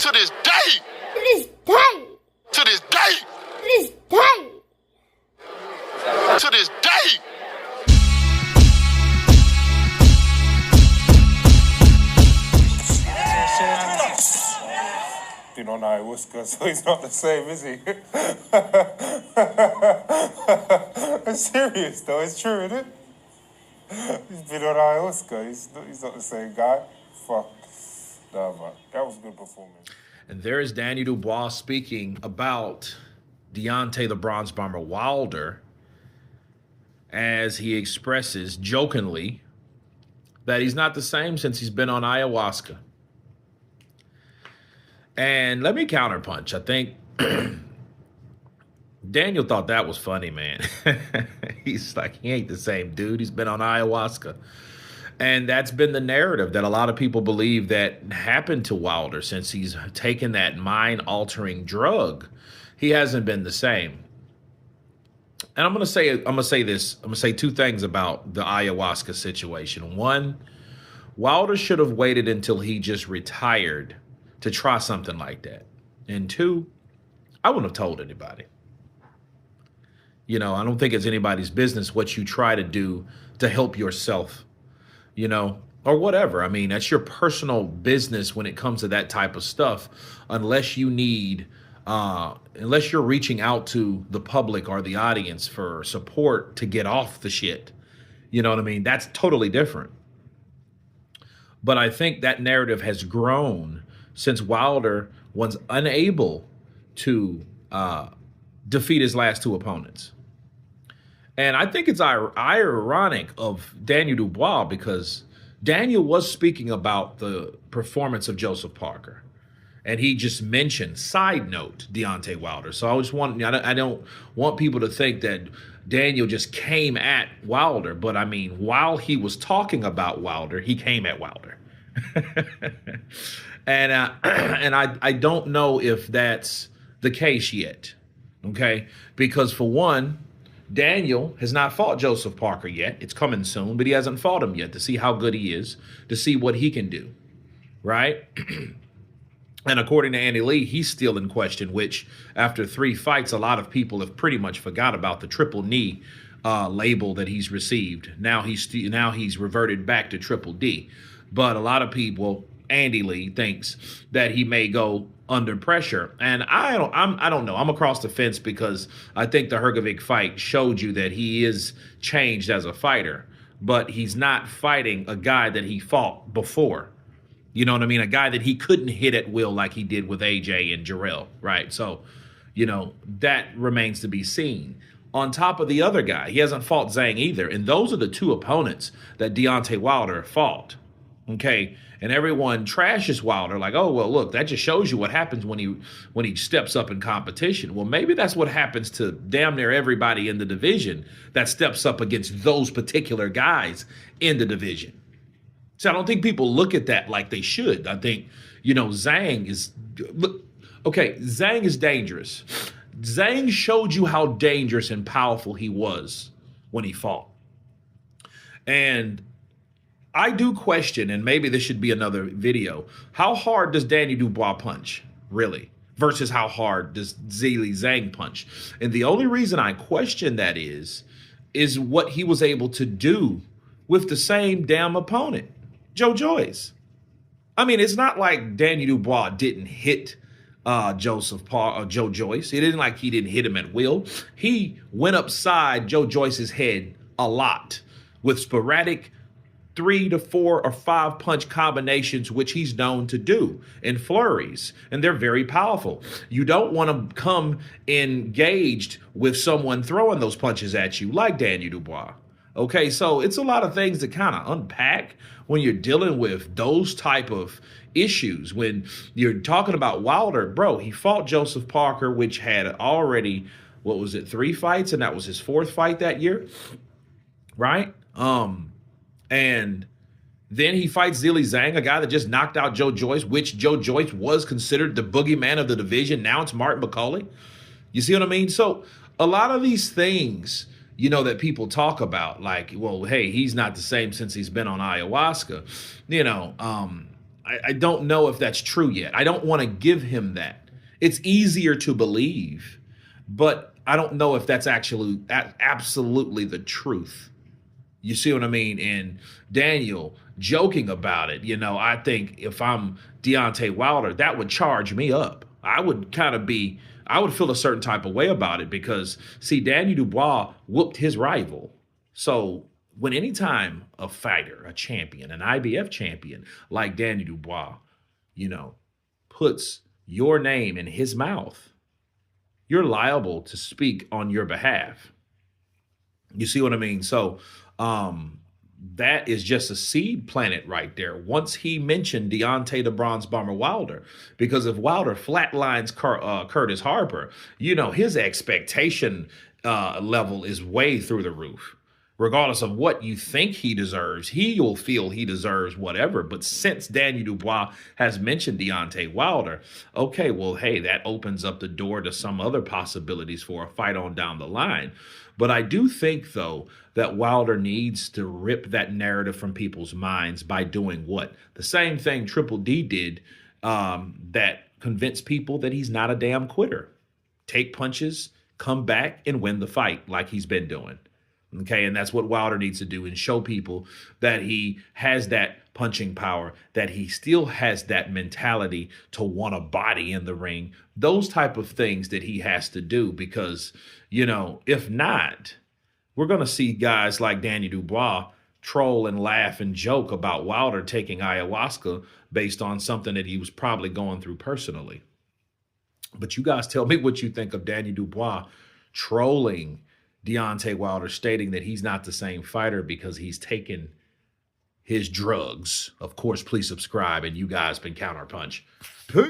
To this day. To this day. To this day. To this day. To this day. Been on ayahuasca, so he's not the same, is he? I'm serious though, it's true, isn't it? He's been on ayahuasca, he's not the same guy. Fuck. Nah, man, that was a good performance. And there is Daniel Dubois speaking about Deontay the Bronze Bomber Wilder as he expresses jokingly that he's not the same since he's been on ayahuasca. And let me counterpunch. I think Daniel thought that was funny, man. He's like, he ain't the same dude. He's been on ayahuasca. And that's been the narrative that a lot of people believe that happened to Wilder since he's taken that mind-altering drug. He hasn't been the same. And I'm gonna say this. I'm gonna say two things about the ayahuasca situation. One, Wilder should have waited until he just retired to try something like that. And two, I wouldn't have told anybody. You know, I don't think it's anybody's business what you try to do to help yourself, you know, or whatever. I mean, that's your personal business when it comes to that type of stuff, unless you need, unless you're reaching out to the public or the audience for support to get off the shit. You know what I mean? That's totally different. But I think that narrative has grown since Wilder was unable to defeat his last two opponents. And I think it's ironic of Daniel Dubois because Daniel was speaking about the performance of Joseph Parker. And he just mentioned, side note, Deontay Wilder. So I don't want people to think that Daniel just came at Wilder. But I mean, while he was talking about Wilder, he came at Wilder. And I don't know if that's the case yet, okay? Because for one, Daniel has not fought Joseph Parker yet. It's coming soon, but he hasn't fought him yet to see how good he is, to see what he can do, right? And according to Andy Lee, he's still in question, which after 3 fights, a lot of people have pretty much forgot about the triple knee label that he's received. Now he's reverted back to triple D. But a lot of people, Andy Lee thinks that he may go under pressure. And I don't know. I'm across the fence because I think the Hrgovic fight showed you that he is changed as a fighter, but he's not fighting a guy that he fought before. You know what I mean? A guy that he couldn't hit at will like he did with AJ and Jarrell, right? So, you know, that remains to be seen. On top of the other guy, he hasn't fought Zhang either. And those are the two opponents that Deontay Wilder fought. Okay, and everyone trashes Wilder like, oh, well, look, that just shows you what happens when he steps up in competition. Well, maybe that's what happens to damn near everybody in the division that steps up against those particular guys in the division. So I don't think people look at that like they should. I think, you know, Zhang is dangerous. Zhang showed you how dangerous and powerful he was when he fought. And I do question, and maybe this should be another video, how hard does Daniel Dubois punch, really, versus how hard does Zhilei Zhang punch? And the only reason I question that is what he was able to do with the same damn opponent, Joe Joyce. I mean, it's not like Daniel Dubois didn't hit Joe Joyce. It isn't like he didn't hit him at will. He went upside Joe Joyce's head a lot with sporadic 3 to 4 or 5 punch combinations, which he's known to do in flurries, and they're very powerful. You don't want to come engaged with someone throwing those punches at you like Daniel Dubois. Okay, so it's a lot of things to kind of unpack when you're dealing with those type of issues. When you're talking about Wilder, bro, he fought Joseph Parker, which had already, 3 fights, and that was his 4th fight that year, right? And then he fights Zhilei Zhang, a guy that just knocked out Joe Joyce, which Joe Joyce was considered the boogeyman of the division. Now it's Martin McCauley. You see what I mean? So a lot of these things, you know, that people talk about, like, well, hey, he's not the same since he's been on ayahuasca. You know, I don't know if that's true yet. I don't want to give him that. It's easier to believe, but I don't know if that's actually absolutely the truth. You see what I mean? And Daniel joking about it, I think if I'm Deontay Wilder, that would charge me up. I would feel a certain type of way about it because, see, Daniel Dubois whooped his rival. So when anytime a fighter, a champion, an IBF champion like Daniel Dubois, puts your name in his mouth, you're liable to speak on your behalf. You see what I mean? So that is just a seed planted right there. Once he mentioned Deontay the Bronze Bomber Wilder, because if Wilder flatlines Curtis Harper, his expectation level is way through the roof. Regardless of what you think he deserves, he'll feel he deserves whatever. But since Daniel Dubois has mentioned Deontay Wilder, okay, well, hey, that opens up the door to some other possibilities for a fight on down the line. But I do think, though, that Wilder needs to rip that narrative from people's minds by doing what? The same thing Triple D did that convinced people that he's not a damn quitter. Take punches, come back, and win the fight like he's been doing. Okay, and that's what Wilder needs to do and show people that he has that punching power, that he still has that mentality to want a body in the ring, those type of things that he has to do because, if not, we're going to see guys like Daniel Dubois troll and laugh and joke about Wilder taking ayahuasca based on something that he was probably going through personally. But you guys tell me what you think of Daniel Dubois trolling Deontay Wilder, stating that he's not the same fighter because he's taken his drugs. Of course, please subscribe, and you guys been Counterpunch. Peace.